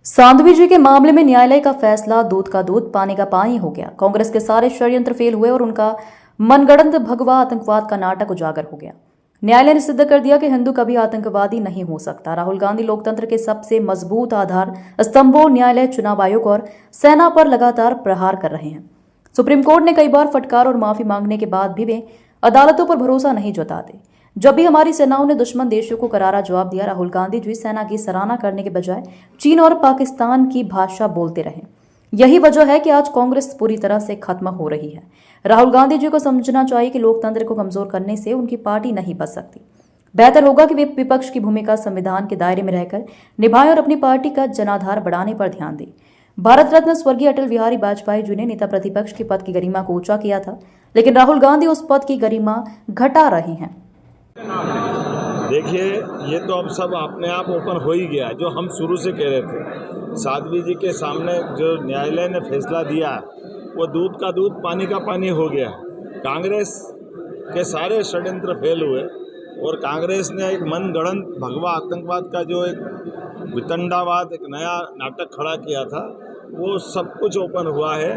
सांध्वी जी के मामले में न्यायालय का फैसला दूध का दूध पानी का पानी हो गया। कांग्रेस के सारे षड्यंत्र फेल हुए और उनका मनगढ़ंत भगवा आतंकवाद का नाटक उजागर हो गया। न्यायालय ने सिद्ध कर दिया कि हिंदू कभी आतंकवादी नहीं हो सकता। राहुल गांधी लोकतंत्र के सबसे मजबूत आधार स्तंभों न्यायालय, चुनाव आयोग और सेना पर लगातार प्रहार कर रहे हैं। सुप्रीम कोर्ट ने कई बार फटकार और माफी मांगने के बाद भी वे अदालतों पर भरोसा नहीं जताते। जब भी हमारी सेनाओं ने दुश्मन देशों को करारा जवाब दिया, राहुल गांधी जी सेना की सराहना करने के बजाय चीन और पाकिस्तान की भाषा बोलते रहे। यही वजह है कि आज कांग्रेस पूरी तरह से खत्म हो रही है। राहुल गांधी जी को समझना चाहिए कि लोकतंत्र को कमजोर करने से उनकी पार्टी नहीं बच सकती। बेहतर होगा कि वे विपक्ष की भूमिका संविधान के दायरे में रहकर निभाएं और अपनी पार्टी का जनाधार बढ़ाने पर ध्यान दें। भारत रत्न स्वर्गीय अटल बिहारी वाजपेयी जी ने नेता प्रतिपक्ष के पद की गरिमा को ऊंचा किया था, लेकिन राहुल गांधी उस पद की गरिमा घटा रहे हैं। देखिए, ये तो अब सब अपने आप ओपन हो ही गया। जो हम शुरू से कह रहे थे, साध्वी जी के सामने जो न्यायालय ने फैसला दिया वो दूध का दूध पानी का पानी हो गया। कांग्रेस के सारे षड्यंत्र फेल हुए और कांग्रेस ने एक मनगढ़ंत भगवा आतंकवाद का जो एक वितंडावाद, एक नया नाटक खड़ा किया था, वो सब कुछ ओपन हुआ है।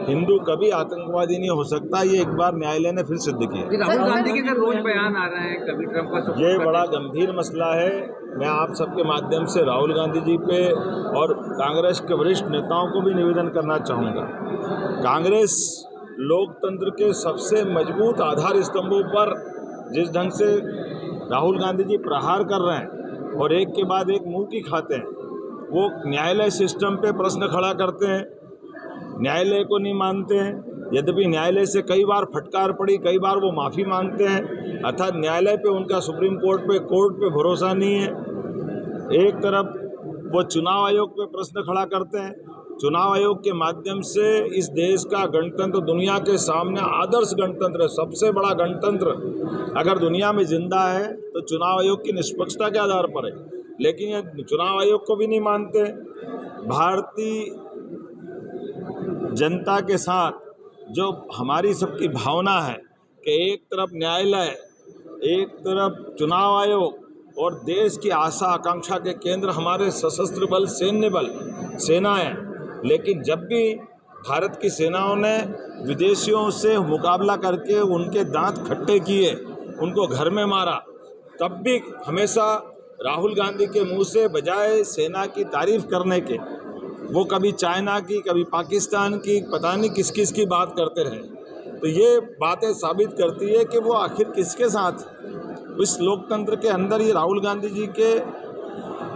हिंदू कभी आतंकवादी नहीं हो सकता, ये एक बार न्यायालय ने फिर सिद्ध किया। राहुल गांधी के अंदर रोज बयान आ रहे हैं, कभी ट्रंप का सपोर्ट। ये बड़ा गंभीर मसला है। मैं आप सबके माध्यम से राहुल गांधी जी पे और कांग्रेस के वरिष्ठ नेताओं को भी निवेदन करना चाहूँगा। कांग्रेस लोकतंत्र के सबसे मजबूत आधार स्तंभों पर जिस ढंग से राहुल गांधी जी प्रहार कर रहे हैं और एक के बाद एक मुंह की खाते हैं, वो न्यायालय सिस्टम पे प्रश्न खड़ा करते हैं, न्यायालय को नहीं मानते हैं। यद्यपि न्यायालय से कई बार फटकार पड़ी, कई बार वो माफ़ी मांगते हैं, अर्थात न्यायालय पे उनका सुप्रीम कोर्ट पे भरोसा नहीं है। एक तरफ वो चुनाव आयोग पे प्रश्न खड़ा करते हैं। चुनाव आयोग के माध्यम से इस देश का गणतंत्र दुनिया के सामने आदर्श गणतंत्र है, सबसे बड़ा गणतंत्र अगर दुनिया में जिंदा है तो चुनाव आयोग की निष्पक्षता के आधार पर है, लेकिन ये चुनाव आयोग को भी नहीं मानते। भारतीय जनता के साथ जो हमारी सबकी भावना है कि एक तरफ न्यायालय, एक तरफ चुनाव आयोग और देश की आशा आकांक्षा के केंद्र हमारे सशस्त्र बल, सैन्य बल, सेनाएं, लेकिन जब भी भारत की सेनाओं ने विदेशियों से मुकाबला करके उनके दांत खट्टे किए, उनको घर में मारा, तब भी हमेशा राहुल गांधी के मुंह से बजाय सेना की तारीफ करने के वो कभी चाइना की, कभी पाकिस्तान की, पता नहीं किस किस की बात करते रहे। तो ये बातें साबित करती है कि वो आखिर किसके साथ इस लोकतंत्र के अंदर। ये राहुल गांधी जी के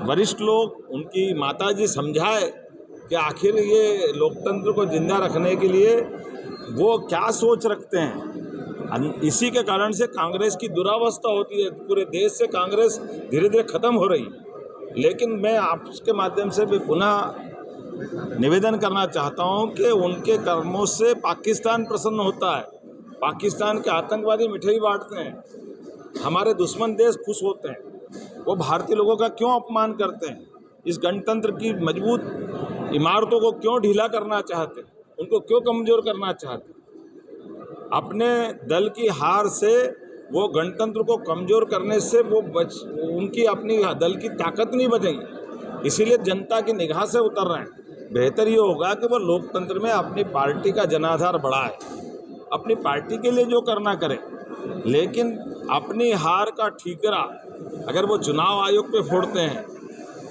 वरिष्ठ लोग, उनकी माताजी समझाए कि आखिर ये लोकतंत्र को जिंदा रखने के लिए वो क्या सोच रखते हैं। इसी के कारण से कांग्रेस की दुरावस्था होती है। पूरे देश से कांग्रेस धीरे धीरे खत्म हो रही है। लेकिन मैं आपके माध्यम से भी पुनः निवेदन करना चाहता हूं कि उनके कर्मों से पाकिस्तान प्रसन्न होता है। पाकिस्तान के आतंकवादी मिठाई बांटते हैं, हमारे दुश्मन देश खुश होते हैं। वो भारतीय लोगों का क्यों अपमान करते हैं? इस गणतंत्र की मजबूत इमारतों को क्यों ढीला करना चाहते हैं? उनको क्यों कमजोर करना चाहते हैं? अपने दल की हार से, वो गणतंत्र को कमजोर करने से वो उनकी अपनी दल की ताकत नहीं बचेगी। इसीलिए जनता की निगाह से उतर रहे हैं। बेहतर ये होगा कि वो लोकतंत्र में अपनी पार्टी का जनाधार बढ़ाए, अपनी पार्टी के लिए जो करना करे, लेकिन अपनी हार का ठीकरा अगर वो चुनाव आयोग पे फोड़ते हैं,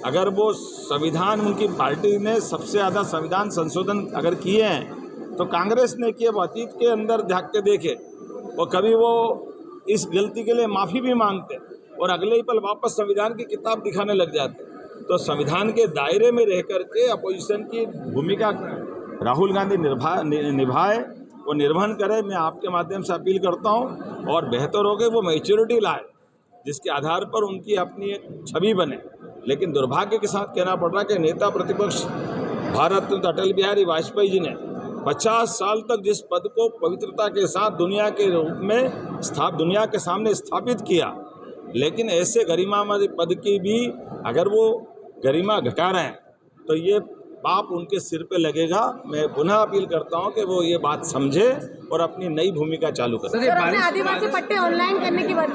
अगर वो संविधान, उनकी पार्टी ने सबसे ज़्यादा संविधान संशोधन अगर किए हैं तो कांग्रेस ने किए, वो अतीत के अंदर झाँक के देखे, और कभी वो इस गलती के लिए माफ़ी भी मांगते और अगले ही पल वापस संविधान की किताब दिखाने लग जाते। तो संविधान के दायरे में रह करके अपोजिशन की भूमिका राहुल गांधी निभाए, वो निर्वहन करे। मैं आपके माध्यम से अपील करता हूं, और बेहतर हो कि वो मैच्योरिटी लाए जिसके आधार पर उनकी अपनी एक छवि बने। लेकिन दुर्भाग्य के साथ कहना पड़ रहा है कि नेता प्रतिपक्ष भारत रत्न अटल बिहारी वाजपेयी जी ने 50 साल तक जिस पद को पवित्रता के साथ दुनिया के रूप में दुनिया के सामने स्थापित किया, लेकिन ऐसे गरिमामय पद की भी अगर वो गरिमा घटा रहे हैं तो ये पाप उनके सिर पे लगेगा। मैं पुनः अपील करता हूं कि वो ये बात समझे और अपनी नई भूमिका चालू करें। आदिवासी पट्टे ऑनलाइन करने की बात